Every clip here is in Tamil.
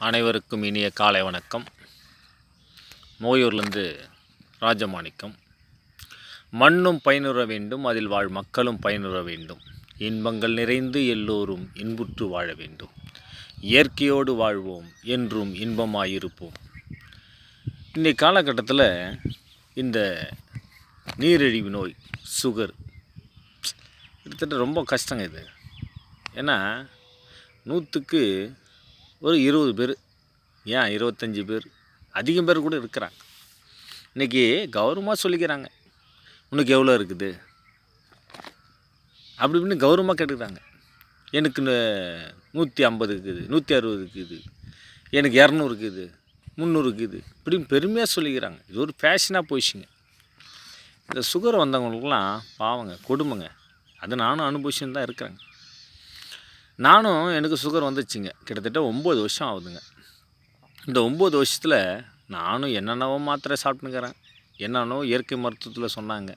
அனைவருக்கும் இனிய காலை வணக்கம். மோயூர்லேருந்து ராஜமாணிக்கம். மண்ணும் பயனுற வேண்டும், அதில் வாழ் மக்களும் பயனுற வேண்டும். இன்பங்கள் நிறைந்து எல்லோரும் இன்புற்று வாழ வேண்டும். இயற்கையோடு வாழ்வோம், என்றும் இன்பமாயிருப்போம். இன்றைய காலகட்டத்தில் இந்த நீரிழிவு நோய், சுகர் கிட்டத்தட்ட ரொம்ப கஷ்டங்க இது. ஏன்னா 100க்கு ஒரு 20 பேர், ஏன் 25 பேர், அதிகம் பேர் கூட இருக்கிறாங்க. இன்றைக்கி கௌரவமாக சொல்லிக்கிறாங்க, உனக்கு எவ்வளோ இருக்குது அப்படி இப்படின்னு கௌரவமாக கேட்டுக்கிறாங்க. எனக்கு 150 இருக்குது, 160 இருக்குது, எனக்கு 200 இருக்குது, 300 இருக்குது, இப்படின்னு பெருமையாக சொல்லிக்கிறாங்க. இது ஒரு ஃபேஷனாக போயிடுச்சுங்க. இந்த சுகர் வந்தவங்களுக்கெல்லாம் பாவங்க, கொடுமைங்க. அது நானும் அனுபவிச்சுன்னு தான் இருக்கிறேங்க. எனக்கு சுகர் வந்துச்சுங்க. கிட்டத்தட்ட 9 வருஷம் ஆகுதுங்க. இந்த 9 வருஷத்தில் நானும் என்னென்னவோ மாத்திரை சாப்பிட்டுக்கிறேன். என்னென்னவோ இயற்கை மருத்துவத்தில் சொன்னாங்க,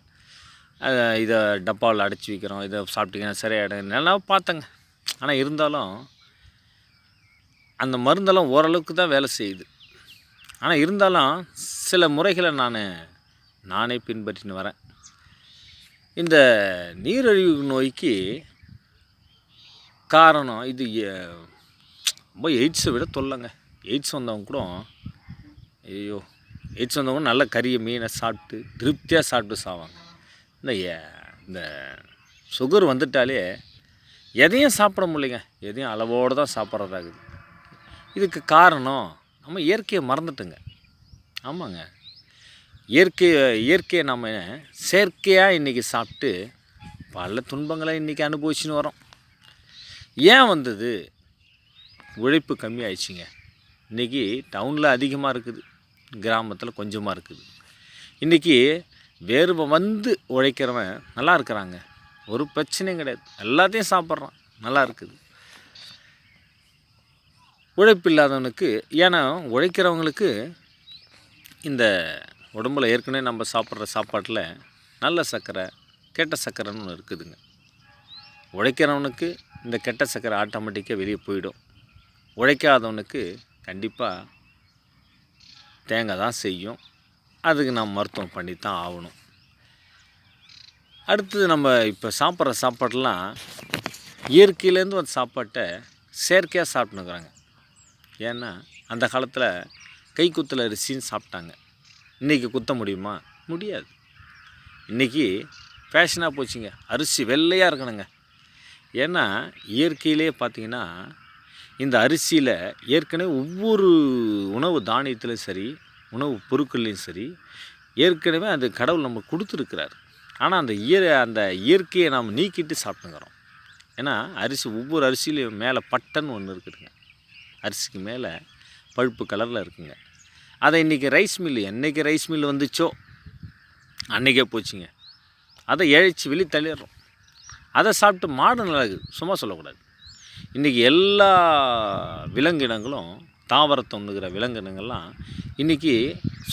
இதை டப்பாவில் அடைச்சி வைக்கிறோம், இதை சாப்பிட்டீங்கன்னா சரியாயிடும், நல்லா பார்த்தேங்க. ஆனால் இருந்தாலும் அந்த மருந்தெல்லாம் ஓரளவுக்கு தான் வேலை செய்யுது. ஆனால் இருந்தாலும் சில முறைகளை நானே பின்பற்றின்னு வரேன். இந்த நீரிழிவு நோய்க்கு காரணம் இது ரொம்ப எய்ட்ஸை விட தொல்லைங்க. எய்ட்ஸ் வந்தவங்க கூட எய்ட்ஸ் வந்தவங்க நல்ல கறியை மீனை சாப்பிட்டு திருப்தியாக சாப்பிட்டு சாவாங்க. இந்த சுகர் வந்துட்டாலே எதையும் சாப்பிட முடியலைங்க. எதையும் அளவோடு தான் சாப்பிட்றதாகுது. இதுக்கு காரணம் நம்ம இயற்கையை மறந்துட்டுங்க. ஆமாங்க, இயற்கையை நம்ம செயற்கையாக இன்றைக்கி சாப்பிட்டு பல துன்பங்களை இன்றைக்கி அனுபவிச்சுன்னு வரோம். ஏன் வந்தது? உழைப்பு கம்மியாயிடுச்சிங்க. இன்றைக்கி டவுனில் அதிகமாக இருக்குது, கிராமத்தில் கொஞ்சமாக இருக்குது. இன்றைக்கி வந்து உழைக்கிறவன் நல்லா இருக்கிறாங்க, ஒரு பிரச்சனையும் கிடையாது, எல்லாத்தையும் சாப்பிட்றான், நல்லா இருக்குது. உழைப்பு இல்லாதவனுக்கு, ஏன்னா உழைக்கிறவங்களுக்கு இந்த உடம்புல ஏற்கனவே நம்ம சாப்பிட்ற சாப்பாட்டில் நல்ல சர்க்கரை கெட்ட சர்க்கரைன்னு ஒன்று இருக்குதுங்க. உழைக்கிறவனுக்கு இந்த கெட்ட சர்க்கரை ஆட்டோமேட்டிக்காக வெளியே போயிடும். உழைக்காதவனுக்கு கண்டிப்பாக தேங்காய் தான் செய்யும். அதுக்கு நம்ம மருத்துவம் பண்ணி தான் ஆகணும். அடுத்தது, நம்ம இப்போ சாப்பிட்ற சாப்பாடெலாம் இயற்கையிலேருந்து ஒரு சாப்பாட்டை செயற்கையாக சாப்பிட்டுனுக்குறாங்க. ஏன்னா அந்த காலத்தில் கைக்குத்தல் அரிசின்னு சாப்பிட்டாங்க. இன்றைக்கி குத்த முடியுமா? முடியாது. இன்றைக்கி ஃபேஷனாக போச்சுங்க, அரிசி வெள்ளையாக இருக்கணுங்க. ஏன்னா இயற்கையிலே பார்த்திங்கன்னா இந்த அரிசியில் ஏற்கனவே ஒவ்வொரு உணவு தானியத்திலையும் சரி, உணவு பொருட்கள்லையும் சரி, ஏற்கனவே அந்த கடவுள் நம்ம கொடுத்துருக்கிறார். ஆனால் அந்த இயற்கையை நாம் நீக்கிட்டு சாப்பிட்டுங்கிறோம். ஏன்னா ஒவ்வொரு அரிசியிலையும் மேலே பட்டன் ஒன்று இருக்குதுங்க. அரிசிக்கு மேலே பழுப்பு கலரில் இருக்குங்க. அதை இன்றைக்கி என்றைக்கு ரைஸ் மில் வந்துச்சோ அன்றைக்கே போச்சுங்க. அதை இழைச்சி வெளியே தள்ளிடுறோம். அதை சாப்பிட்டு மாடு நல்லாகுது, சும்மா சொல்லக்கூடாது. இன்றைக்கி எல்லா விலங்கினங்களும், தாவரத்தை ஒன்றுங்கிற விலங்கினங்கள்லாம் இன்றைக்கி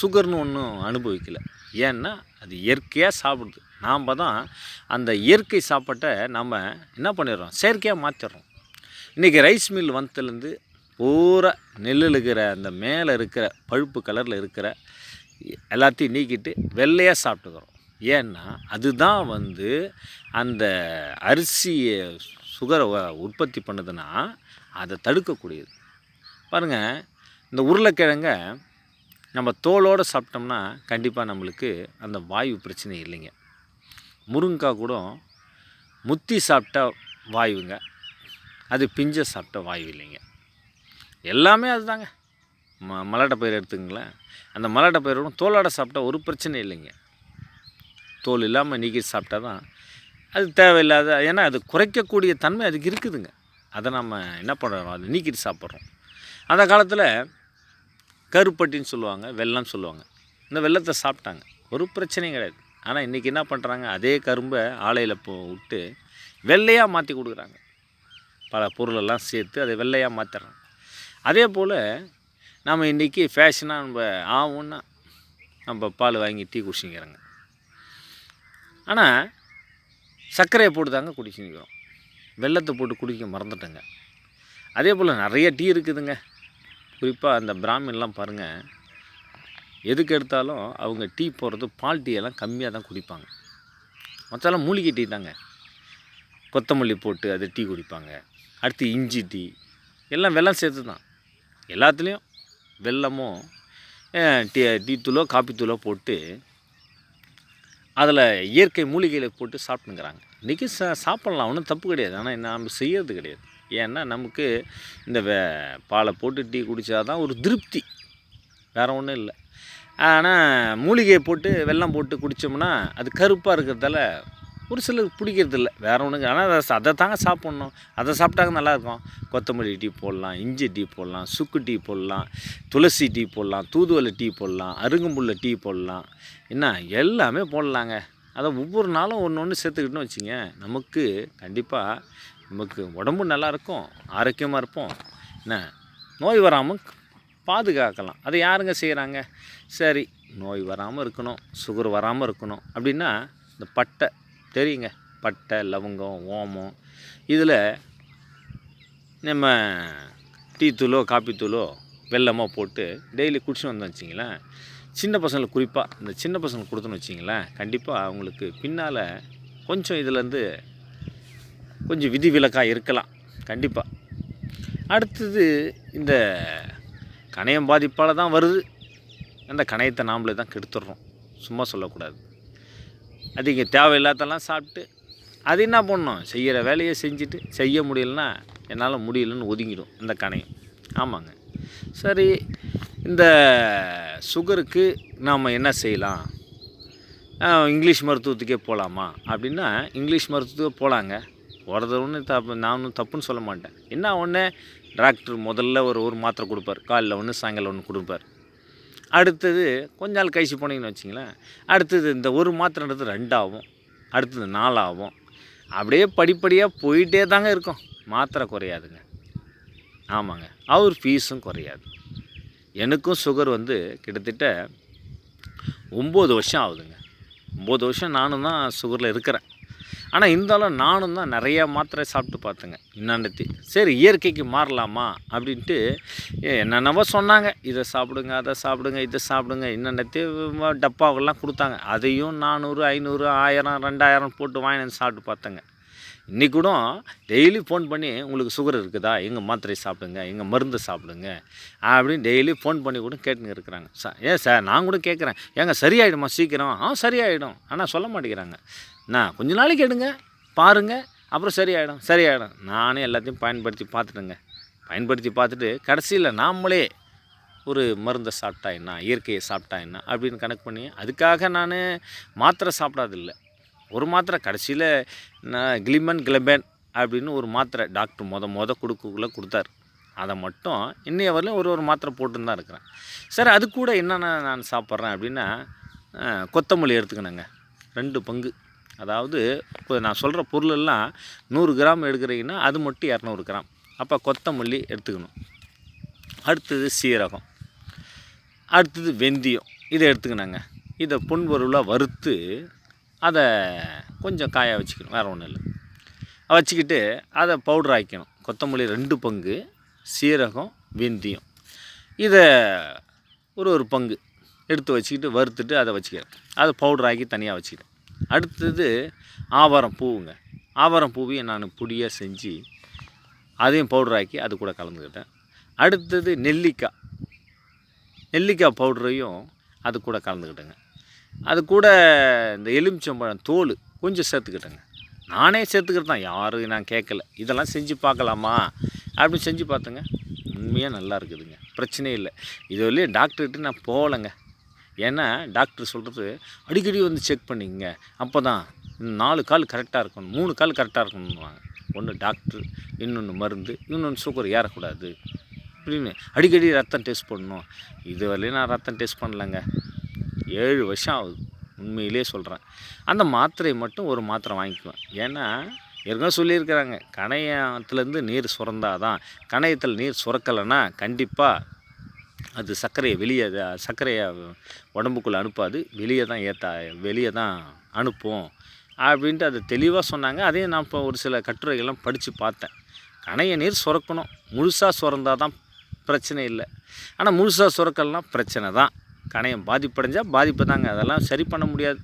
சுகர்னு ஒன்றும் அனுபவிக்கலை. ஏன்னா அது இயற்கையாக சாப்பிடுது. நாம் தான் அந்த இயற்கை சாப்பாட்டை நம்ம என்ன பண்ணிடுறோம், செயற்கையாக மாற்றிடுறோம். இன்றைக்கி ரைஸ் மில் வந்ததுலேருந்து பூரா நெல்லில் இருக்கிற அந்த மேலே இருக்கிற பழுப்பு கலரில் இருக்கிற எல்லாத்தையும் நீக்கிட்டு வெள்ளையாக சாப்பிட்டுக்கிறோம். ஏன்னா அதுதான் அந்த அரிசியை சுகரை உற்பத்தி பண்ணுதுன்னா அதை தடுக்கக்கூடியது. பாருங்கள், இந்த உருளைக்கிழங்க நம்ம தோலோடு சாப்பிட்டோம்னா கண்டிப்பாக நம்மளுக்கு அந்த வாயு பிரச்சனை இல்லைங்க. முருங்கைக்காய் கூட முத்தி சாப்பிட்டா வாயுங்க, அது பிஞ்சை சாப்பிட்டா வாயு இல்லைங்க. எல்லாமே அதுதாங்க. மல்லாட்டை பயிர் எடுத்துங்களேன், அந்த மல்லாட்டை பயிரோட தோலோட சாப்பிட்டா ஒரு பிரச்சனை இல்லைங்க. தோல் இல்லாமல் நீக்கி சாப்பிட்டா தான் அது தேவையில்லாத, ஏன்னா அது குறைக்கக்கூடிய தன்மை அதுக்கு இருக்குதுங்க. அதை நம்ம என்ன பண்ணுறோம், அதை நீக்கிட்டு சாப்பிட்றோம். அந்த காலத்தில் கருப்பட்டின்னு சொல்லுவாங்க, வெல்லம் சொல்லுவாங்க. இந்த வெல்லத்தை சாப்பிட்டாங்க, ஒரு பிரச்சனையும் கிடையாது. ஆனால் இன்றைக்கி என்ன பண்ணுறாங்க, அதே கரும்பை ஆலையில் விட்டு வெள்ளையாக மாற்றி கொடுக்குறாங்க. பல பொருளெல்லாம் சேர்த்து அதை வெள்ளையாக மாற்றிடுறாங்க. அதே போல் நம்ம இன்றைக்கி ஃபேஷனாக நம்ம நம்ம பால் வாங்கி டீ குடிச்சிக்கிறோங்க. ஆனால் சர்க்கரையை போட்டு தாங்க குறிப்பாக அந்த பிராமின்லாம் பாருங்கள், எதுக்கு எடுத்தாலும் அவங்க டீ போடுறது பால் டீ எல்லாம் கம்மியாக தான் குடிப்பாங்க. மற்றெல்லாம் மூலிகை டீ தாங்க. கொத்தமல்லி போட்டு அது டீ குடிப்பாங்க. அடுத்து இஞ்சி டீ, எல்லாம் வெல்லம் சேர்த்து தான். எல்லாத்துலேயும் வெல்லமும் டீ தூளோ காப்பி தூளோ போட்டு அதில் இயற்கை மூலிகைகளை போட்டு சாப்பிட்டுங்கிறாங்க. இன்றைக்கி சாப்பிட்லாம், ஒன்றும் தப்பு கிடையாது. ஆனால் நம்ம செய்கிறது கிடையாது. ஏன்னா நமக்கு இந்த பாலை போட்டு டீ குடித்தா தான் ஒரு திருப்தி, வேறு ஒன்றும் இல்லை. ஆனால் மூலிகையை போட்டு வெல்லம் போட்டு குடித்தோம்னா அது கருப்பாக இருக்கிறதால ஒரு சிலருக்கு பிடிக்கிறது இல்லை, வேறு ஒன்றுங்க. ஆனால் அதை தாங்க சாப்பிட்ணும். அதை சாப்பிட்டாங்க நல்லாயிருக்கும். கொத்தமல்லி டீ போடலாம், இஞ்சி டீ போடலாம், சுக்கு டீ போடலாம், துளசி டீ போடலாம், தூதுவளை டீ போடலாம், அருகம்புல்ல டீ போடலாம், என்ன எல்லாமே போடலாங்க. அதை ஒவ்வொரு நாளும் ஒன்று ஒன்று சேர்த்துக்கிட்டோன்னு வச்சுங்க, நமக்கு கண்டிப்பாக நமக்கு உடம்பு நல்லாயிருக்கும், ஆரோக்கியமாக இருப்போம், என்ன நோய் வராமல் பாதுகாக்கலாம். அதை யாருங்க செய்கிறாங்க? சரி, நோய் வராமல் இருக்கணும், சுகர் வராமல் இருக்கணும் அப்படின்னா இந்த பட்டை தெரியுங்க, பட்டை, லவங்கம், ஓமம், இதில் நம்ம டீ தூளோ காப்பி தூளோ வெல்லமோ போட்டு டெய்லி குடிச்சு வந்தோம் வச்சிங்களேன், சின்ன பசங்களுக்கு குறிப்பாக இந்த சின்ன பசங்களுக்கு கொடுத்தோன்னு வச்சிங்களேன், கண்டிப்பாக அவங்களுக்கு பின்னால் கொஞ்சம் இதிலேருந்து கொஞ்சம் விதிவிலக்காக இருக்கலாம் கண்டிப்பாக. அடுத்தது இந்த கணையம் பாதிப்பால் தான் வருது. அந்த கணையத்தை நாமளே தான் கெடுத்துடுறோம், சும்மா சொல்லக்கூடாது. அது இங்கே தேவையில்லாதெல்லாம் சாப்பிட்டு அது என்ன பண்ணணும், செய்கிற வேலையை செஞ்சுட்டு செய்ய முடியலன்னா என்னால் முடியலன்னு ஒதுங்கிடும் அந்த கணையம். ஆமாங்க. சரி, இந்த சுகருக்கு நாம் என்ன செய்யலாம்? இங்கிலீஷ் மருத்துவத்துக்கே போகலாமா அப்படின்னா இங்கிலீஷ் மருத்துவத்துக்கே போகலாங்க. போகிறது ஒன்று நானும் தப்புன்னு சொல்ல மாட்டேன். என்ன ஒன்று, டாக்டர் முதல்ல ஒரு மாத்திரை கொடுப்பார், காலையில் ஒன்று சாயங்காலம் ஒன்று கொடுப்பார். அடுத்தது கொஞ்ச நாள் கழிச்சு போனீங்கன்னு வச்சிங்களேன், அடுத்தது இந்த ஒரு மாத்திரைன்றது 2 ஆகும், அடுத்தது 4 ஆகும். அப்படியே படிப்படியாக போயிட்டே தாங்க இருக்கும். மாத்திரை குறையாதுங்க. ஆமாங்க, அவர் ஃபீஸும் குறையாது. எனக்கும் சுகர் கிட்டத்தட்ட 9 வருஷம் ஆகுதுங்க. 9 வருஷம் நானும் தான் சுகரில் இருக்கிறேன். ஆனால் இருந்தாலும் நானும் தான் நிறையா மாத்திரை சாப்பிட்டு பார்த்தேங்க இன்னாண்டத்தி. சரி, இயற்கைக்கு மாறலாமா அப்படின்ட்டு என்னென்னவோ சொன்னாங்க, இதை சாப்பிடுங்க, அதை சாப்பிடுங்க, இதை சாப்பிடுங்க, இன்னாண்டத்தி டப்பாவெல்லாம் கொடுத்தாங்க. அதையும் 400, 500, 1000, 2000 போட்டு வாங்கி வந்து சாப்பிட்டு பார்த்தேங்க. இன்றைக்கி கூட டெய்லி ஃபோன் பண்ணி, உங்களுக்கு சுகர் இருக்குதா, எங்கள் மாத்திரை சாப்பிடுங்க, எங்கள் மருந்து சாப்பிடுங்க அப்படின்னு டெய்லி ஃபோன் பண்ணி கூட கேட்டுன்னு இருக்கிறாங்க. ஏன் சார், நான் கூட கேட்குறேன், ஏங்க சரியாயிடுமா சீக்கிரம்? சரியாயிடும். ஆனால் சொல்ல மாட்டேங்கிறாங்க. நான் கொஞ்ச நாளைக்கு எடுங்க, பாருங்கள், அப்புறம் சரியாயிடும். நானே எல்லாத்தையும் பயன்படுத்தி பார்த்துட்டேங்க. பயன்படுத்தி பார்த்துட்டு கடைசியில் நாமளே ஒரு மருந்தை சாப்பிட்டா என்ன, இயற்கையை சாப்பிட்டா என்ன அப்படின்னு கணக்கு பண்ணி, அதுக்காக நான் மாத்திரை சாப்பிடாதில்லை. ஒரு மாத்திரை கடைசியில் நான் கிளம்பேன் அப்படின்னு ஒரு மாத்திரை டாக்டர் கொடுக்கக்குள்ளே கொடுத்தாரு. அதை மட்டும் இன்னைய வரலையும் ஒரு மாத்திரை போட்டுன்னு தான் இருக்கிறேன். சரி, அது கூட என்னென்ன நான் சாப்பிட்றேன் அப்படின்னா, கொத்தமல்லி எடுத்துக்கணுங்க 2 பங்கு. அதாவது இப்போ நான் சொல்கிற பொருளெல்லாம் 100 கிராம் எடுக்கிறீங்கன்னா அது மட்டும் 200 கிராம். அப்போ கொத்தமல்லி எடுத்துக்கணும். அடுத்தது சீரகம், அடுத்தது வெந்தயம், இதை எடுத்துக்கணுங்க. இதை பொன்வறுவலாக வறுத்து அதை கொஞ்சம் காய வச்சுக்கணும், வேறு ஒன்றும் இல்லை. வச்சுக்கிட்டு அதை பவுடர் ஆக்கிக்கணும். கொத்தமல்லி 2 பங்கு, சீரகம், வெந்தயம், இதை ஒரு பங்கு எடுத்து வச்சுக்கிட்டு வறுத்துட்டு அதை வச்சுக்கிறேன். அதை பவுடர் ஆக்கி தனியாக வச்சுக்கிறேன். அடுத்தது ஆவாரம் பூவுங்க. ஆவாரம் பூவையும் நான் பொடியாக செஞ்சு அதையும் பவுடர் ஆக்கி அது கூட கலந்துக்கிட்டேன். அடுத்தது நெல்லிக்காய் பவுடரையும் அது கூட கலந்துக்கிட்டேங்க. அது கூட இந்த எலுமிச்சம்பழம் தோல் கொஞ்சம் சேர்த்துக்கிட்டேங்க. நானே சேர்த்துக்கிட்டு தான், யாரும் நான் கேட்கல. இதெல்லாம் செஞ்சு பார்க்கலாமா அப்படின்னு செஞ்சு பார்த்தேங்க. உண்மையாக நல்லா இருக்குதுங்க, பிரச்சனையே இல்லை. இது வரலையும் டாக்டர்கிட்ட நான் போகலைங்க. ஏன்னா டாக்டர் சொல்கிறது அடிக்கடி செக் பண்ணிங்க, அப்போ தான் 4 கால் கரெக்டாக இருக்கணும், 3 கால் கரெக்டாக இருக்கணும்னுவாங்க. ஒன்று டாக்டர், இன்னொன்று மருந்து, இன்னொன்று சுகர் ஏறக்கூடாது அப்படின்னு அடிக்கடி ரத்தம் டெஸ்ட் பண்ணணும். இது வரலையும் நான் ரத்தம் டெஸ்ட் பண்ணலைங்க. 7 வருஷம் ஆகுது, உண்மையிலே சொல்கிறேன். அந்த மாத்திரையை மட்டும் ஒரு மாத்திரை வாங்கிக்குவேன். ஏன்னா ஏற்கனவே சொல்லியிருக்கிறாங்க, கணையத்துலேருந்து நீர் சுரந்தாதான். கணையத்தில் நீர் சுரக்கலைன்னா கண்டிப்பாக அது சர்க்கரையை உடம்புக்குள்ளே அனுப்பாது, வெளியே தான் அனுப்பும் அப்படின்ட்டு அது தெளிவாக சொன்னாங்க. அதையும் நான் இப்போ ஒரு சில கட்டுரைகள்லாம் படித்து பார்த்தேன். கணைய நீர் சுரக்கணும், முழுசாக சுரந்தால் தான் பிரச்சனை இல்லை. ஆனால் முழுசாக சுரக்கலாம் பிரச்சனை தான். கணையம் பாதிப்படைஞ்சால் பாதிப்பு தாங்க, அதெல்லாம் சரி பண்ண முடியாது.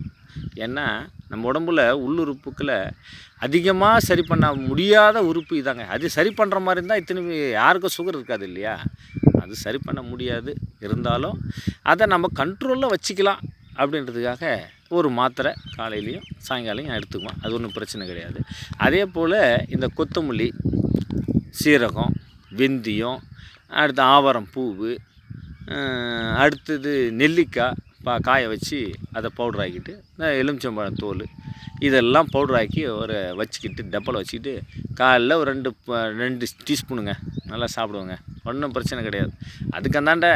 ஏன்னா நம்ம உடம்புல உள்ளுறுப்புக்களை அதிகமாக சரி பண்ண முடியாத உறுப்பு இதாங்க. அது சரி பண்ணுற மாதிரி இருந்தால் இத்தனை யாருக்கும் சுகர் இருக்காது இல்லையா? அது சரி பண்ண முடியாது. இருந்தாலும் அதை நம்ம கண்ட்ரோலில் வச்சுக்கலாம் அப்படின்றதுக்காக ஒரு மாத்திரை காலையிலையும் சாயங்காலையும் எடுத்துக்குவோம். அது ஒன்றும் பிரச்சனை கிடையாது. அதே போல் இந்த கொத்தமல்லி, சீரகம், வெந்தயம், அடுத்து ஆவாரம் பூவு, அடுத்தது நெல்லிக்காய் காய வச்சு அதை பவுடர் ஆக்கிட்டு, எலுமிச்சம்பழம் தோல் இதெல்லாம் பவுடர் ஆக்கி ஒரு வச்சுக்கிட்டு டப்பாவில் வச்சுக்கிட்டு காலைல ஒரு 2 டீஸ்பூனுங்க நல்லா சாப்பிடுவோங்க. ஒன்றும் பிரச்சனை கிடையாது. அதுக்கு அந்தாண்ட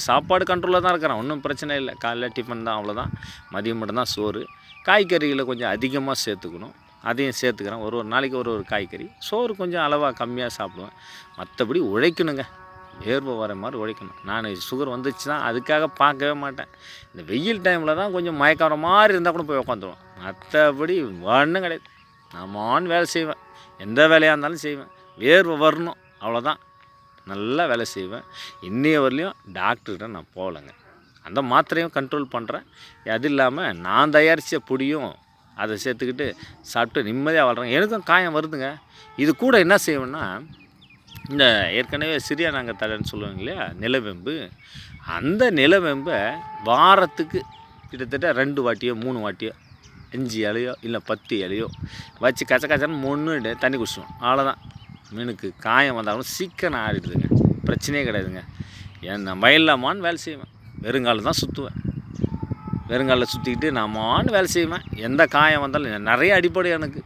சாப்பாடு கண்ட்ரோலில் தான் இருக்கிறேன், ஒன்றும் பிரச்சனை இல்லை. காலைல டிஃபன் தான், அவ்வளோதான். மதியம் மட்டும்தான் சோறு. காய்கறிகளை கொஞ்சம் அதிகமாக சேர்த்துக்கணும், அதையும் சேர்த்துக்கிறேன். ஒரு நாளைக்கு ஒரு காய்கறி. சோறு கொஞ்சம் அளவாக கம்மியாக சாப்பிடுவேன். மற்றபடி உழைக்கணுங்க, வேர்வை வர மாதிரி உழைக்கணும். நான் சுகர் வந்துச்சுன்னா அதுக்காக பார்க்கவே மாட்டேன். இந்த வெயில் டைமில் தான் கொஞ்சம் மயக்கம் வர மாதிரி இருந்தால் கூட போய் உட்காந்துருவேன். மற்றபடி ஒன்றும் கிடையாது. நான் வேலை செய்வேன், எந்த வேலையாக இருந்தாலும் செய்வேன். வேர்வை வரணும், அவ்வளோதான். நல்லா வேலை செய்வேன். இன்னைய வரலையும் டாக்டர்கிட்ட நான் போகலைங்க. அந்த மாத்திரையும் கண்ட்ரோல் பண்ணுறேன். அது இல்லாமல் நான் தயாரித்த பொடியும் அதை சேர்த்துக்கிட்டு சாப்பிட்டு நிம்மதியாக வாழ்கிறேன். எனக்கும் காயம் வருதுங்க. இது கூட என்ன செய்வேன்னா, இந்த ஏற்கனவே சிறியானங்க தலைன்னு சொல்லுவாங்க இல்லையா, நிலவேம்பு, அந்த நிலவேம்பை வாரத்துக்கு கிட்டத்தட்ட 2 வாட்டியோ 3 வாட்டியோ 5 இலையோ இல்லை 10 இலையோ வச்சு கச்சன்னு 3 தண்ணி குடிச்சிடும், அவ்வளோதான். மீனுக்கு காயம் வந்தாலும் சீக்கிரம் ஆறிடுதுங்க, பிரச்சனையே கிடையாதுங்க. நான் வயல்லாமான்னு வேலை செய்வேன், வெறுங்காலில் தான் சுற்றுவேன். வெறுங்காலில் சுற்றிக்கிட்டு நாமான்னு வேலை செய்வேன். எந்த காயம் வந்தாலும் நிறைய அடிப்படை எனக்கு,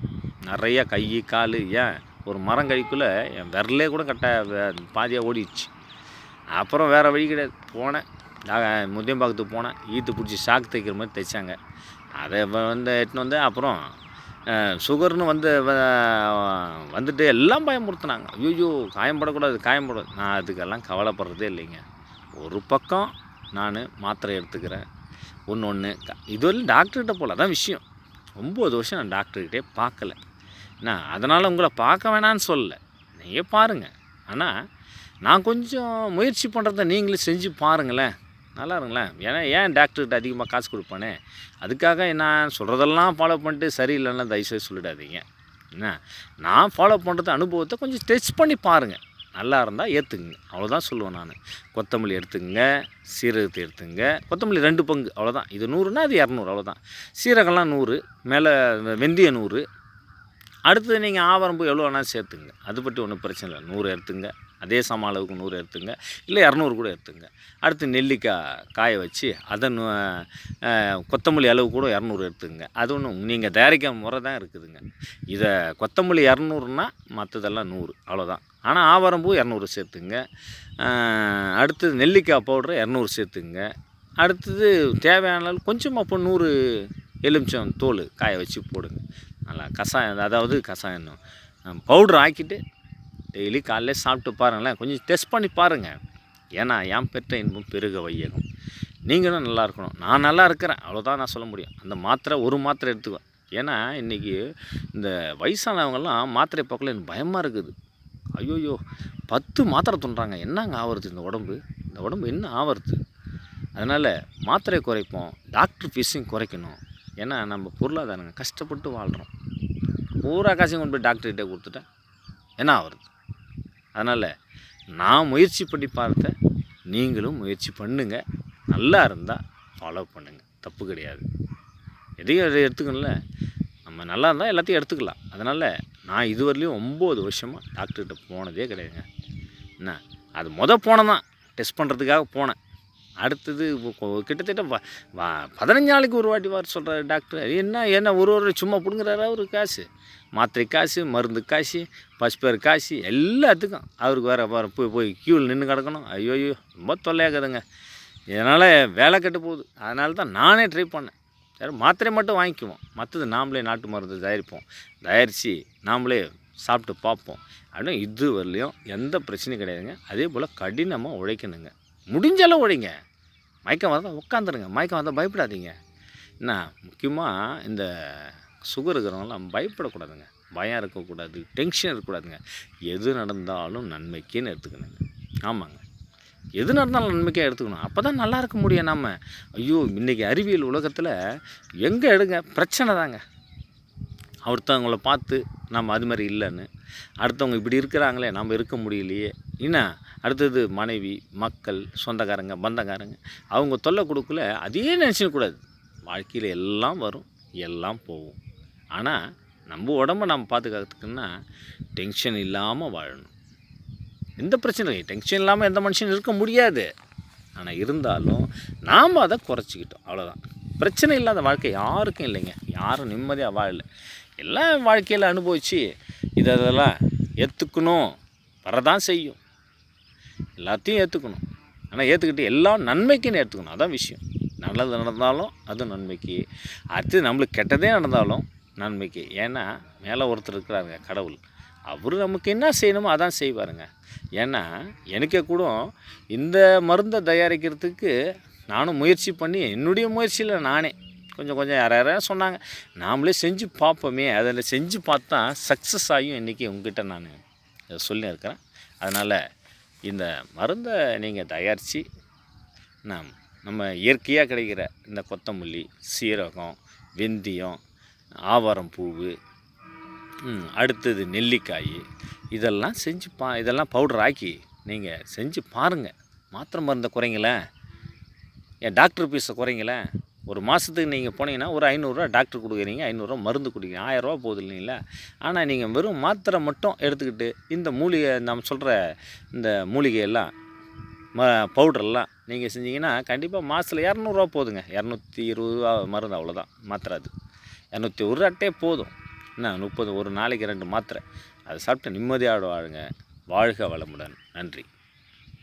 நிறையா கை கால், ஏன் ஒரு மரங்கழிக்குள்ளே என் விரலே கூட பாதியாக ஓடிடுச்சு. அப்புறம் வேறு வழி கிடையாது, போனேன் முத்தியம்பாக்கத்துக்கு போனேன். ஈத்து பிடிச்சி ஷாக் தைக்கிற மாதிரி தைச்சாங்க. அதை எட்டுன்னு வந்து அப்புறம் சுகர்னு வந்துட்டு எல்லாம் பயமுறுத்துனாங்க. ஐயோ காயம்படக்கூடாது. நான் அதுக்கெல்லாம் கவலைப்படுறதே இல்லைங்க. ஒரு பக்கம் நான் மாத்திரை எடுத்துக்கிறேன், ஒன்று இதுவரையும் டாக்டர்கிட்ட போகல, அதான் விஷயம். 9 வருஷம் நான் டாக்டர்கிட்டே பார்க்கல. அதனால் உங்களை பார்க்க வேணான்னு சொல்லலை, நீங்கள் பாருங்கள். ஆனால் நான் கொஞ்சம் முயற்சி பண்ணுறத நீங்களும் செஞ்சு பாருங்களேன், நல்லா இருங்களேன். ஏன் டாக்டர்கிட்ட அதிகமாக காசு கொடுப்பானே, அதுக்காக நான் சொல்கிறதெல்லாம் ஃபாலோ பண்ணிட்டு சரியில்லைன்னா தயவுசெய்து சொல்லிடாதீங்க. நான் ஃபாலோ பண்ணுறது அனுபவத்தை கொஞ்சம் டெஸ்ட் பண்ணி பாருங்கள், நல்லா இருந்தால் ஏற்றுக்குங்க, அவ்வளோதான் சொல்லுவேன் நான். கொத்தமல்லி எடுத்துக்கங்க, சீரகத்தை எடுத்துங்க. கொத்தமல்லி 2 பங்கு அவ்வளோதான். இது 100னா அது 200 அவ்வளோதான். சீரகம்லாம் 100, மேலே வெந்தயம் 100. அடுத்தது நீங்கள் ஆவாரம் பூ எவ்வளோ வேணாலும் சேர்த்துங்க, அது பற்றி ஒன்றும் பிரச்சனை இல்லை. 100 எடுத்துங்க, அதே சம அளவுக்கு 100 எடுத்துங்க, இல்லை 200 கூட எடுத்துங்க. அடுத்து நெல்லிக்காய் காய வச்சு அதை கொத்தமல்லி அளவு கூட 200 எடுத்துங்க. அது ஒன்றும் நீங்கள் தயாரிக்க முறை தான் இருக்குதுங்க. இதை கொத்தமல்லி 200னா மற்றதெல்லாம் 100 அவ்வளோதான். ஆனால் ஆவாரம் பூ 200 சேர்த்துங்க. அடுத்தது நெல்லிக்காய் பவுட்ரு 200 சேர்த்துங்க. அடுத்தது தேவையான அளவு கொஞ்சமாக இப்போ 100 எலுமிச்சம் தோல் காய வச்சு போடுங்க. நல்லா கஷாயம், அதாவது கஷாயம் பவுட்ரு ஆக்கிட்டு டெய்லி காலையில சாப்பிட்டு பாருங்களேன், கொஞ்சம் டெஸ்ட் பண்ணி பாருங்கள். ஏன்னா என் பெற்ற இன்பம் பெருக வையகம். நீங்களும் நல்லா இருக்கணும், நான் நல்லா இருக்கிறேன், அவ்வளோதான் நான் சொல்ல முடியும். அந்த ஒரு மாத்திரை எடுத்துக்குவேன். ஏன்னா இன்றைக்கி இந்த வயசானவங்கெல்லாம் மாத்திரை பார்க்கல எனக்கு பயமாக இருக்குது. ஐயோயோ 10 மாத்திரை துண்டுறாங்க, என்னங்க ஆவறது இந்த உடம்பு என்ன ஆவறது? அதனால் மாத்திரை குறைப்போம், டாக்டர் ஃபீஸையும் குறைக்கணும். ஏன்னா நம்ம பொருளாதாரங்க கஷ்டப்பட்டு வாழ்கிறோம். பூரா காசையும் கொண்டு போய் டாக்டர்கிட்ட கொடுத்துட்டேன், என்ன ஆவறது? அதனால் நான் முயற்சி பண்ணி பார்த்தேன், நீங்களும் முயற்சி பண்ணுங்கள். நல்லா இருந்தால் ஃபாலோ பண்ணுங்கள், தப்பு கிடையாது. எதையும் எடுத்துக்கணும்ல, நம்ம நல்லா இருந்தால் எல்லாத்தையும் எடுத்துக்கலாம். அதனால் நான் இதுவரையிலையும் 9 வருஷமாக டாக்டர்கிட்ட போனதே கிடையாதுங்க. அது போனதான் டெஸ்ட் பண்ணுறதுக்காக போனேன். அடுத்தது கிட்டத்தட்ட 15 நாளைக்கு ஒரு வாட்டி வர சொல்கிறாரு டாக்டர். என்ன ஒரு சும்மா பிடுங்குறாரு அவரு காசு, மாத்திரை காசு, மருந்து காசு, பசுப்பேர் காசு, எல்லாத்துக்கும் அவருக்கு வேறு போய் க்யூவில் நின்று கிடக்கணும். ஐயோயோ ரொம்ப தொல்லையாக்குதுங்க. இதனால் வேலை கெட்டு போகுது. அதனால தான் நானே ட்ரை பண்ணேன். சரி மாத்திரை மட்டும் வாங்கிக்குவோம், மற்றது நாம்ளே நாட்டு மருந்து தயாரித்து நாம்ளே சாப்பிட்டு பார்ப்போம் அப்படின்னு. இது வரலையும் எந்த பிரச்சனையும் கிடையாதுங்க. அதே போல் கடினமாக உழைக்கணுங்க, முடிஞ்சாலும் உழைங்க. மயக்கம் வந்தால் உட்காந்துருங்க, மயக்கம் வந்தால் பயப்படாதீங்க. முக்கியமாக இந்த சுகர் இருக்கிறவங்களாம் பயப்படக்கூடாதுங்க. பயம் இருக்கக்கூடாது, டென்ஷன் இருக்கக்கூடாதுங்க. எது நடந்தாலும் நன்மைக்குன்னு எடுத்துக்கணுங்க. ஆமாங்க, எது நடந்தாலும் நன்மைக்காக எடுத்துக்கணும். அப்போ தான் நல்லா இருக்க முடியும் நம்ம. ஐயோ, இன்றைக்கி அறிவியல் உலகத்தில் எங்கே எடுங்க பிரச்சனை தாங்க. ஒருத்தவங்கள பார்த்து நம்ம அது மாதிரி இல்லைன்னு, அடுத்தவங்க இப்படி இருக்கிறாங்களே நம்ம இருக்க முடியலையே, என்ன அடுத்தது மனைவி, மக்கள், சொந்தக்காரங்க, பந்தக்காரங்க அவங்க தொல்லை கொடுக்கல அதையே நினச்சிடக்கூடாது. வாழ்க்கையில் எல்லாம் வரும், எல்லாம் போகும். ஆனால் நம்ம உடம்பை நம்ம பாதுகாத்துக்குன்னா டென்ஷன் இல்லாமல் வாழணும். எந்த பிரச்சனையும் இல்லை, டென்ஷன் இல்லாமல் எந்த மனுஷனும் இருக்க முடியாது. ஆனால் இருந்தாலும் நாம் அதை குறைச்சிக்கிட்டோம், அவ்வளோதான். பிரச்சனை இல்லாத வாழ்க்கை யாருக்கும் இல்லைங்க. யாரும் நிம்மதியாக வாழலை. எல்லாம் வாழ்க்கையில் அனுபவித்து இதெல்லாம் ஏற்றுக்கணும், வரதான் செய்யும். எல்லாத்தையும் ஏற்றுக்கணும். ஆனால் ஏற்றுக்கிட்டு எல்லாம் நன்மைக்குன்னு ஏற்றுக்கணும். அதான் விஷயம். நல்லது நடந்தாலும் அது நன்மைக்கு, அடுத்து நம்மளுக்கு கெட்டதே நடந்தாலும் நன்மைக்கு. ஏன்னா மேலே ஒருத்தர் இருக்கிறாருங்க, கடவுள். அவர் நமக்கு என்ன செய்யணுமோ அதான் செய்வாருங்க. ஏன்னா எனக்கே கூட இந்த மருந்தை தயாரிக்கிறதுக்கு நானும் முயற்சி பண்ணி, என்னுடைய முயற்சியில் நானே கொஞ்சம் யாராவது சொன்னாங்க, நாமளே செஞ்சு பார்ப்போமே, அதில் செஞ்சு பார்த்தா சக்ஸஸ் ஆகியும் இன்றைக்கி உங்ககிட்ட நான் சொல்லியிருக்கிறேன். அதனால் இந்த மருந்தை நீங்கள் தயாரித்து நம்ம இயற்கையாக கிடைக்கிற இந்த கொத்தமல்லி, சீரகம், வெந்தயம், ஆவாரம் பூவு, அடுத்தது நெல்லிக்காய், இதெல்லாம் செஞ்சு இதெல்லாம் பவுடர் ஆக்கி நீங்கள் செஞ்சு பாருங்கள். மாத்திரை மருந்தை குறைங்களேன், டாக்டர் ஃபீஸை குறைங்களேன். ஒரு மாதத்துக்கு நீங்கள் போனீங்கன்னா ஒரு 500 டாக்டர் கொடுக்குறீங்க, 500 மருந்து குடிக்கிறீங்க, 1000 போகுது இல்லைங்களா? ஆனால் நீங்கள் வெறும் மாத்திரை மட்டும் எடுத்துக்கிட்டு இந்த மூலிகை நம்ம சொல்கிற இந்த மூலிகையெல்லாம் பவுடரெல்லாம் நீங்கள் செஞ்சிங்கன்னா கண்டிப்பாக மாதத்தில் 200 போகுதுங்க. 220 மருந்து, அவ்வளோதான் மாத்திரை. அது 201 அட்டே போதும். என்ன 30 ஒரு நாளைக்கு 2 மாத்திரை அதை சாப்பிட்டு நிம்மதியாக வாழுங்க. வாழ்க வளமுடன். நன்றி.